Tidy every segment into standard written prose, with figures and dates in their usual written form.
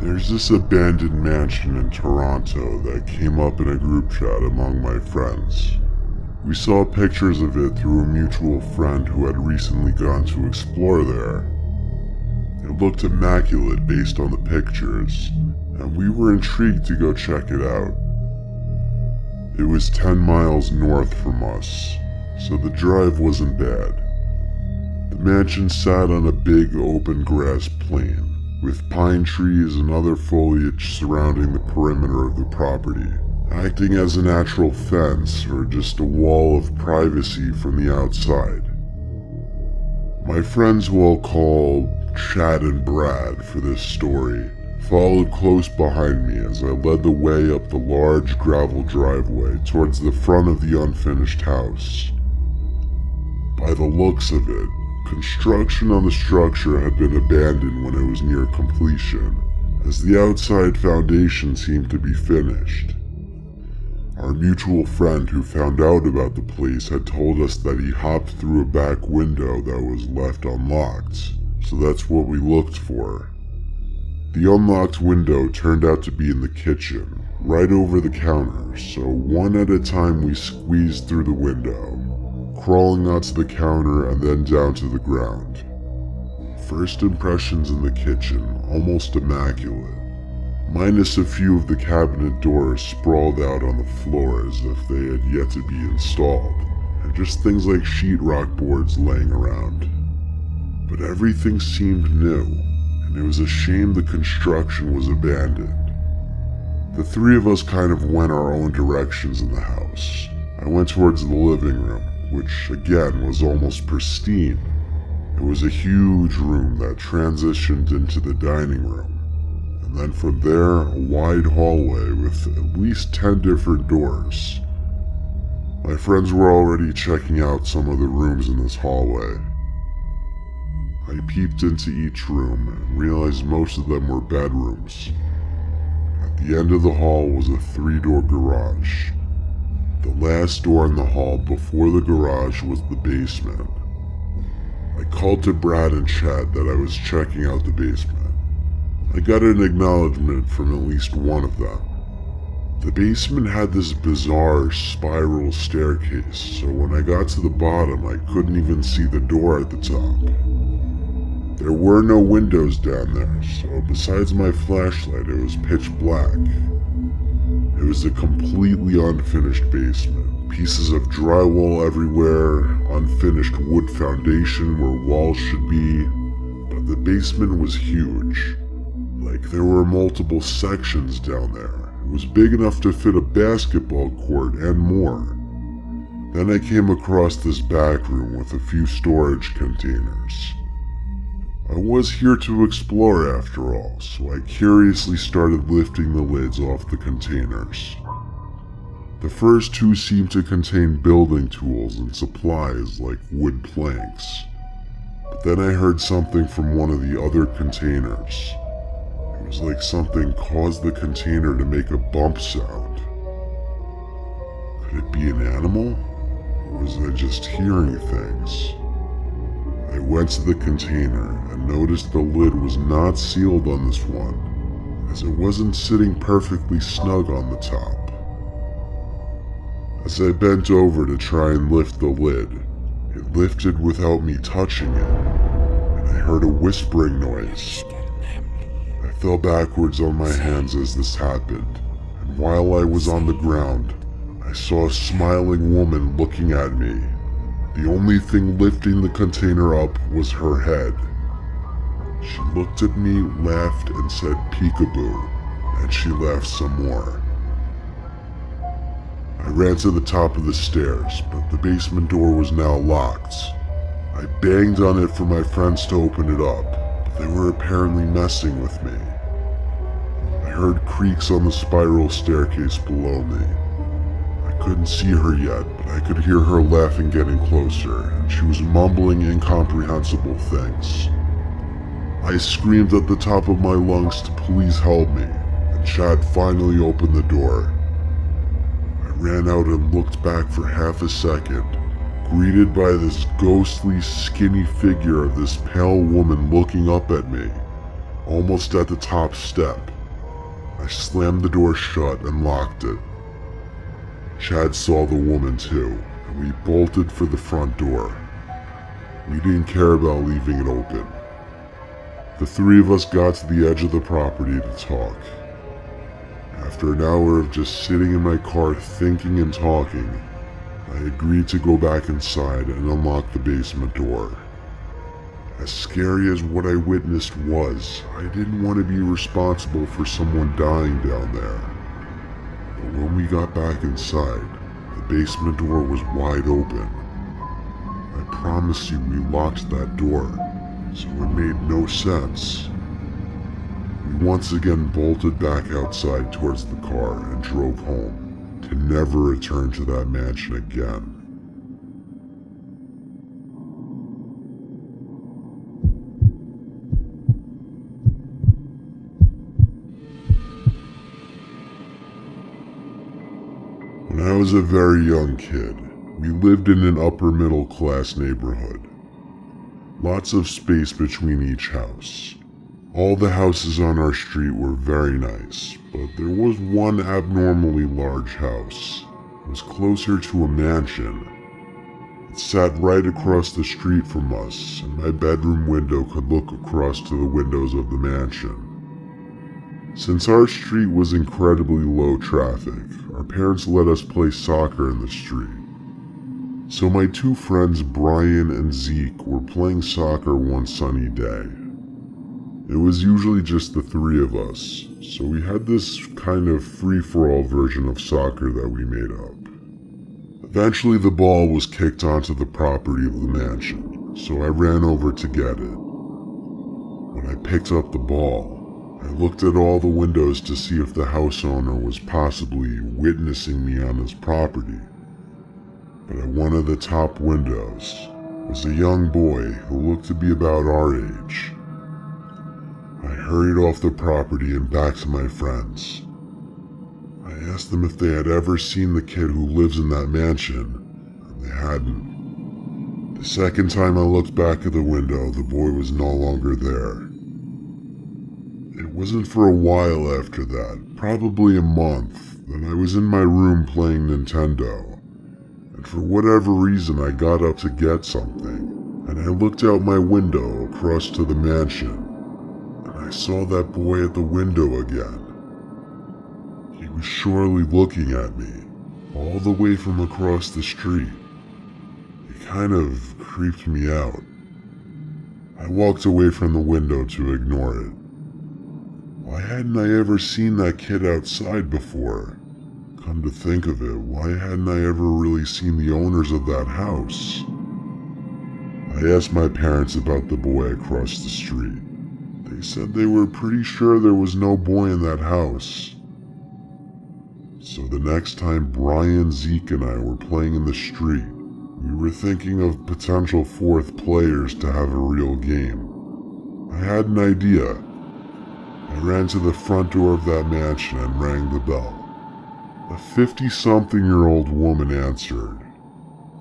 There's this abandoned mansion in Toronto that came up in a group chat among my friends. We saw pictures of it through a mutual friend who had recently gone to explore there. It looked immaculate based on the pictures, and we were intrigued to go check it out. It was 10 miles north from us, so the drive wasn't bad. The mansion sat on a big open grass plain, with pine trees and other foliage surrounding the perimeter of the property, acting as a natural fence or just a wall of privacy from the outside. My friends, who I'll call Chad and Brad for this story, followed close behind me as I led the way up the large gravel driveway towards the front of the unfinished house. By the looks of it, construction on the structure had been abandoned when it was near completion, as the outside foundation seemed to be finished. Our mutual friend who found out about the place had told us that he hopped through a back window that was left unlocked, so that's what we looked for. The unlocked window turned out to be in the kitchen, right over the counter, so one at a time we squeezed through the window, crawling onto the counter and then down to the ground. First impressions in the kitchen, almost immaculate, minus a few of the cabinet doors sprawled out on the floor as if they had yet to be installed, and just things like sheetrock boards laying around. But everything seemed new, and it was a shame the construction was abandoned. The three of us kind of went our own directions in the house. I went towards the living room, which again was almost pristine. It was a huge room that transitioned into the dining room, and then from there a wide hallway with at least 10 different doors. My friends were already checking out some of the rooms in this hallway. I peeped into each room and realized most of them were bedrooms. At the end of the hall was a 3-door garage. The last door in the hall before the garage was the basement. I called to Brad and Chad that I was checking out the basement. I got an acknowledgement from at least one of them. The basement had this bizarre spiral staircase, so when I got to the bottom I couldn't even see the door at the top. There were no windows down there, so besides my flashlight it was pitch black. It was a completely unfinished basement. Pieces of drywall everywhere, unfinished wood foundation where walls should be, but the basement was huge. Like there were multiple sections down there. It was big enough to fit a basketball court and more. Then I came across this back room with a few storage containers. I was here to explore after all, so I curiously started lifting the lids off the containers. The first two seemed to contain building tools and supplies like wood planks. But then I heard something from one of the other containers. It was like something caused the container to make a bump sound. Could it be an animal? Or was I just hearing things? I went to the container and noticed the lid was not sealed on this one, as it wasn't sitting perfectly snug on the top. As I bent over to try and lift the lid, it lifted without me touching it, and I heard a whispering noise. I fell backwards on my hands as this happened, and while I was on the ground, I saw a smiling woman looking at me. The only thing lifting the container up was her head. She looked at me, laughed, and said peekaboo, and she laughed some more. I ran to the top of the stairs, but the basement door was now locked. I banged on it for my friends to open it up, but they were apparently messing with me. I heard creaks on the spiral staircase below me. I couldn't see her yet, but I could hear her laughing getting closer, and she was mumbling incomprehensible things. I screamed at the top of my lungs to please help me, and Chad finally opened the door. I ran out and looked back for half a second, greeted by this ghostly, skinny figure of this pale woman looking up at me, almost at the top step. I slammed the door shut and locked it. Chad saw the woman too, and we bolted for the front door. We didn't care about leaving it open. The three of us got to the edge of the property to talk. After an hour of just sitting in my car thinking and talking, I agreed to go back inside and unlock the basement door. As scary as what I witnessed was, I didn't want to be responsible for someone dying down there. But when we got back inside, the basement door was wide open. I promise you we locked that door, so it made no sense. We once again bolted back outside towards the car and drove home, to never return to that mansion again. When I was a very young kid, we lived in an upper middle class neighborhood. Lots of space between each house. All the houses on our street were very nice, but there was one abnormally large house. It was closer to a mansion. It sat right across the street from us, and my bedroom window could look across to the windows of the mansion. Since our street was incredibly low traffic, our parents let us play soccer in the street. So my two friends Brian and Zeke were playing soccer one sunny day. It was usually just the three of us, so we had this kind of free-for-all version of soccer that we made up. Eventually the ball was kicked onto the property of the mansion, so I ran over to get it. When I picked up the ball, I looked at all the windows to see if the house owner was possibly witnessing me on his property. But at one of the top windows was a young boy who looked to be about our age. I hurried off the property and back to my friends. I asked them if they had ever seen the kid who lives in that mansion, and they hadn't. The second time I looked back at the window, the boy was no longer there. It wasn't for a while after that, probably a month, that I was in my room playing Nintendo. And for whatever reason I got up to get something, and I looked out my window across to the mansion, and I saw that boy at the window again. He was surely looking at me, all the way from across the street. It kind of creeped me out. I walked away from the window to ignore it. Why hadn't I ever seen that kid outside before? Come to think of it, why hadn't I ever really seen the owners of that house? I asked my parents about the boy across the street. They said they were pretty sure there was no boy in that house. So the next time Brian, Zeke, and I were playing in the street, we were thinking of potential fourth players to have a real game. I had an idea. I ran to the front door of that mansion and rang the bell. A 50-something-year-old woman answered.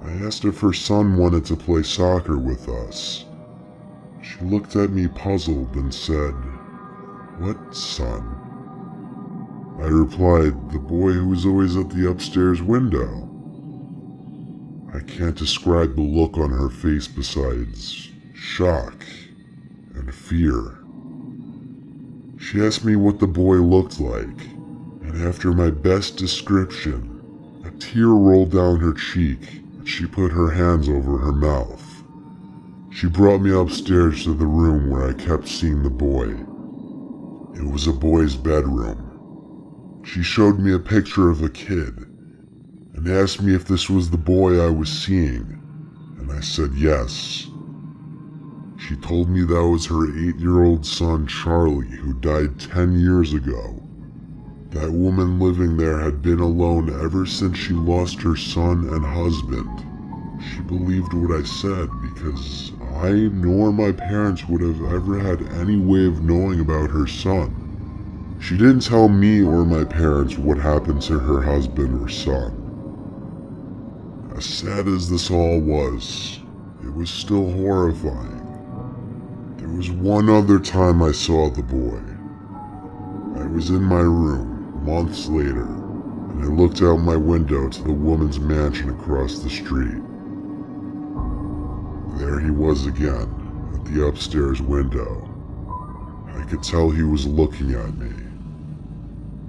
I asked if her son wanted to play soccer with us. She looked at me puzzled and said, "What son?" I replied, "The boy who was always at the upstairs window." I can't describe the look on her face besides shock and fear. She asked me what the boy looked like, and after my best description, a tear rolled down her cheek and she put her hands over her mouth. She brought me upstairs to the room where I kept seeing the boy. It was a boy's bedroom. She showed me a picture of a kid and asked me if this was the boy I was seeing, and I said yes. She told me that was her 8-year-old son Charlie, who died 10 years ago. That woman living there had been alone ever since she lost her son and husband. She believed what I said because I nor my parents would have ever had any way of knowing about her son. She didn't tell me or my parents what happened to her husband or son. As sad as this all was, it was still horrifying. There There was one other time I saw the boy. I was in my room, months later, and I looked out my window to the woman's mansion across the street. There he was again, at the upstairs window. I could tell he was looking at me.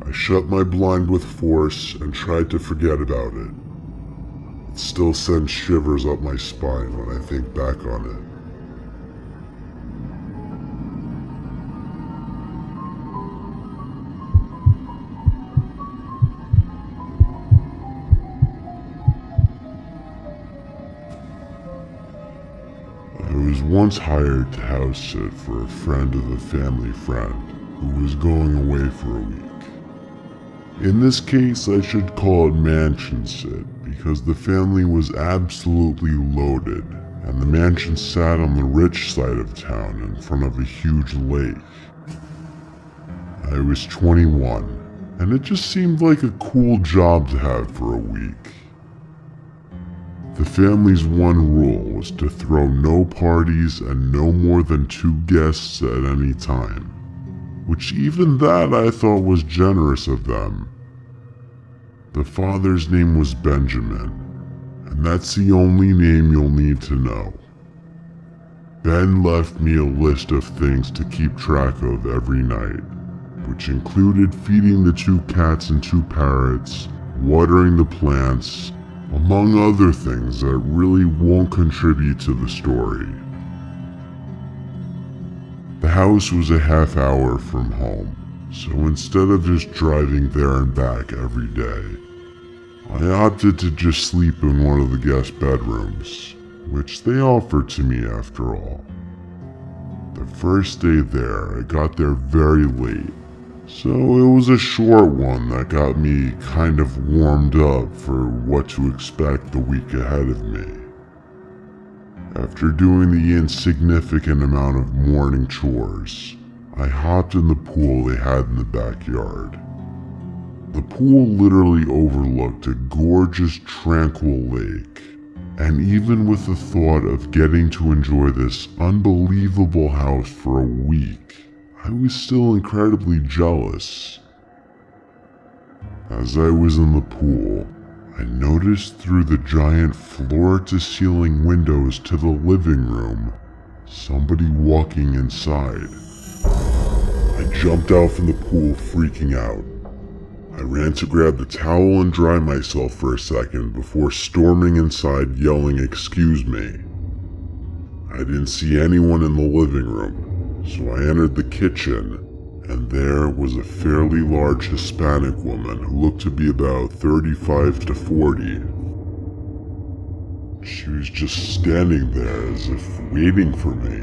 I shut my blind with force and tried to forget about it. It still sends shivers up my spine when I think back on it. I was once hired to house sit for a friend of a family friend who was going away for a week. In this case, I should call it mansion sit because the family was absolutely loaded, and the mansion sat on the rich side of town in front of a huge lake. I was 21, and it just seemed like a cool job to have for a week. The family's one rule was to throw no parties and no more than 2 guests at any time, which even that I thought was generous of them. The father's name was Benjamin, and that's the only name you'll need to know. Ben left me a list of things to keep track of every night, which included feeding the 2 cats and 2 parrots, watering the plants, among other things that really won't contribute to the story. The house was a half hour from home, so instead of just driving there and back every day, I opted to just sleep in one of the guest bedrooms, which they offered to me after all. The first day there, I got there very late, so it was a short one that got me kind of warmed up for what to expect the week ahead of me. After doing the insignificant amount of morning chores, I hopped in the pool they had in the backyard. The pool literally overlooked a gorgeous, tranquil lake, and even with the thought of getting to enjoy this unbelievable house for a week, I was still incredibly jealous. As I was in the pool, I noticed through the giant floor-to-ceiling windows to the living room, somebody walking inside. I jumped out from the pool freaking out. I ran to grab the towel and dry myself for a second before storming inside yelling, "Excuse me." I didn't see anyone in the living room, so I entered the kitchen, and there was a fairly large Hispanic woman who looked to be about 35 to 40. She was just standing there as if waiting for me.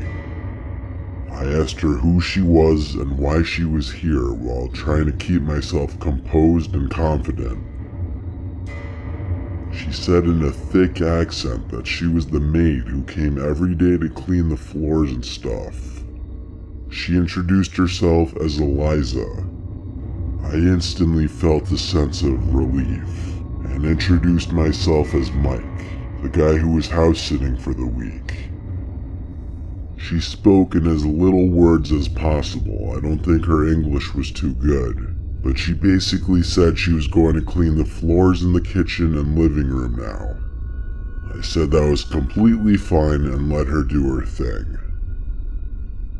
I asked her who she was and why she was here while trying to keep myself composed and confident. She said in a thick accent that she was the maid who came every day to clean the floors and stuff. She introduced herself as Eliza. I instantly felt a sense of relief and introduced myself as Mike, the guy who was house sitting for the week. She spoke in as little words as possible. I don't think her English was too good, but she basically said she was going to clean the floors in the kitchen and living room now. I said that was completely fine and let her do her thing.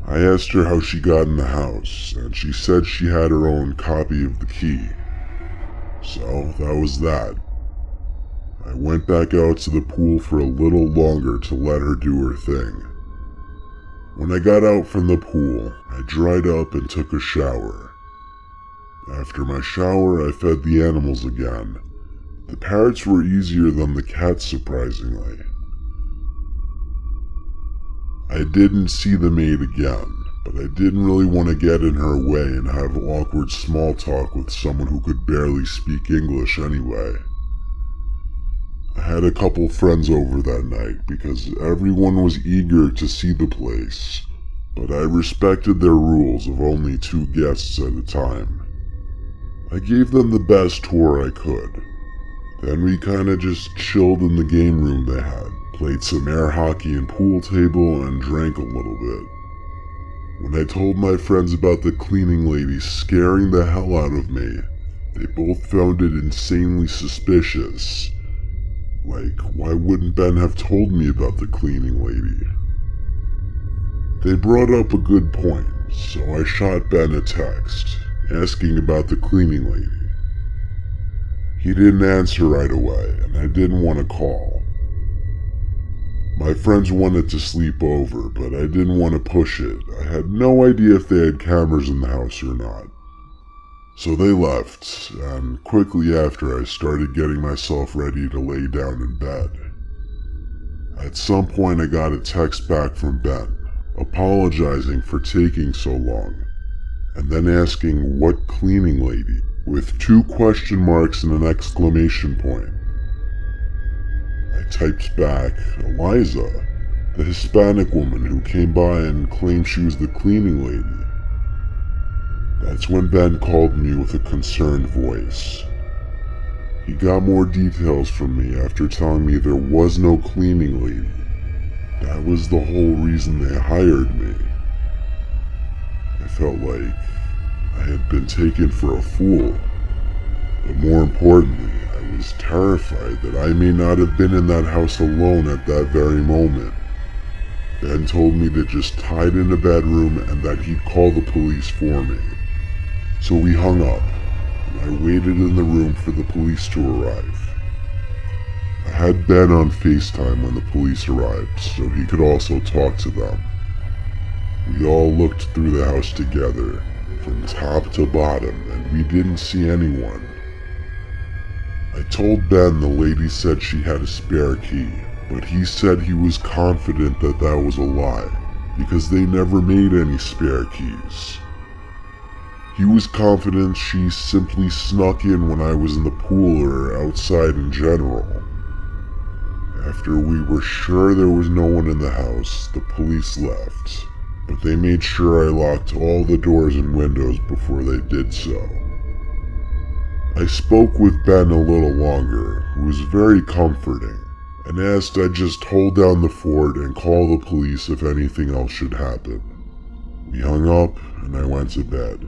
I asked her how she got in the house, and she said she had her own copy of the key. So that was that. I went back out to the pool for a little longer to let her do her thing. When I got out from the pool, I dried up and took a shower. After my shower, I fed the animals again. The parrots were easier than the cats, surprisingly. I didn't see the maid again, but I didn't really want to get in her way and have awkward small talk with someone who could barely speak English anyway. I had a couple friends over that night because everyone was eager to see the place, but I respected their rules of only 2 guests at a time. I gave them the best tour I could. Then we kinda just chilled in the game room they had, played some air hockey and pool table, and drank a little bit. When I told my friends about the cleaning lady scaring the hell out of me, they both found it insanely suspicious. Like, why wouldn't Ben have told me about the cleaning lady? They brought up a good point, so I shot Ben a text, asking about the cleaning lady. He didn't answer right away, and I didn't want to call. My friends wanted to sleep over, but I didn't want to push it. I had no idea if they had cameras in the house or not. So they left, and quickly after I started getting myself ready to lay down in bed. At some point I got a text back from Ben, apologizing for taking so long, and then asking what cleaning lady, with 2 question marks and an exclamation point. I typed back, Eliza, the Hispanic woman who came by and claimed she was the cleaning lady. That's when Ben called me with a concerned voice. He got more details from me after telling me there was no cleaning lady. That was the whole reason they hired me. I felt like I had been taken for a fool. But more importantly, I was terrified that I may not have been in that house alone at that very moment. Ben told me to just hide in the bedroom and that he'd call the police for me. So we hung up, and I waited in the room for the police to arrive. I had Ben on FaceTime when the police arrived, so he could also talk to them. We all looked through the house together, from top to bottom, and we didn't see anyone. I told Ben the lady said she had a spare key, but he said he was confident that that was a lie, because they never made any spare keys. He was confident she simply snuck in when I was in the pool or outside in general. After we were sure there was no one in the house, the police left, but they made sure I locked all the doors and windows before they did so. I spoke with Ben a little longer, who was very comforting, and asked I just hold down the fort and call the police if anything else should happen. We hung up, and I went to bed.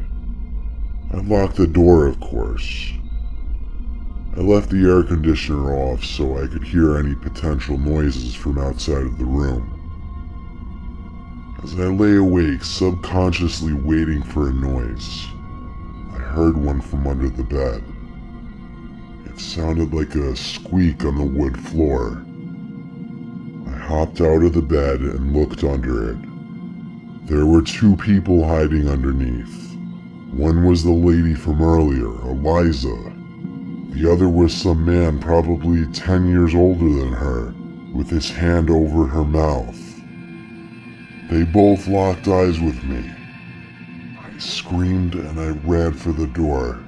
I locked the door, of course. I left the air conditioner off so I could hear any potential noises from outside of the room. As I lay awake, subconsciously waiting for a noise, I heard one from under the bed. It sounded like a squeak on the wood floor. I hopped out of the bed and looked under it. There were 2 people hiding underneath. One was the lady from earlier, Eliza. The other was some man probably 10 years older than her, with his hand over her mouth. They both locked eyes with me. I screamed and I ran for the door.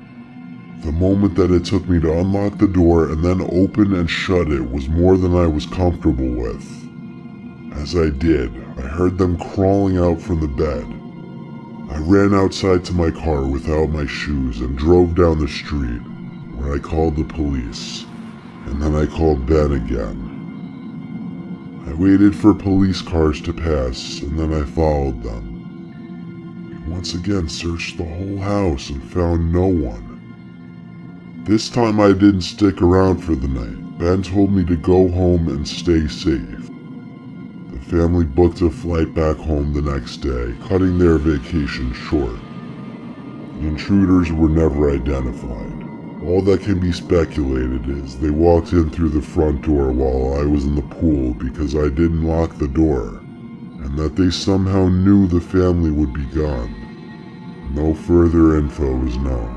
The moment that it took me to unlock the door and then open and shut it was more than I was comfortable with. As I did, I heard them crawling out from the bed. I ran outside to my car without my shoes and drove down the street, where I called the police, and then I called Ben again. I waited for police cars to pass, and then I followed them. We once again searched the whole house and found no one. This time I didn't stick around for the night. Ben told me to go home and stay safe. The family booked a flight back home the next day, cutting their vacation short. The intruders were never identified. All that can be speculated is they walked in through the front door while I was in the pool because I didn't lock the door, and that they somehow knew the family would be gone. No further info is known.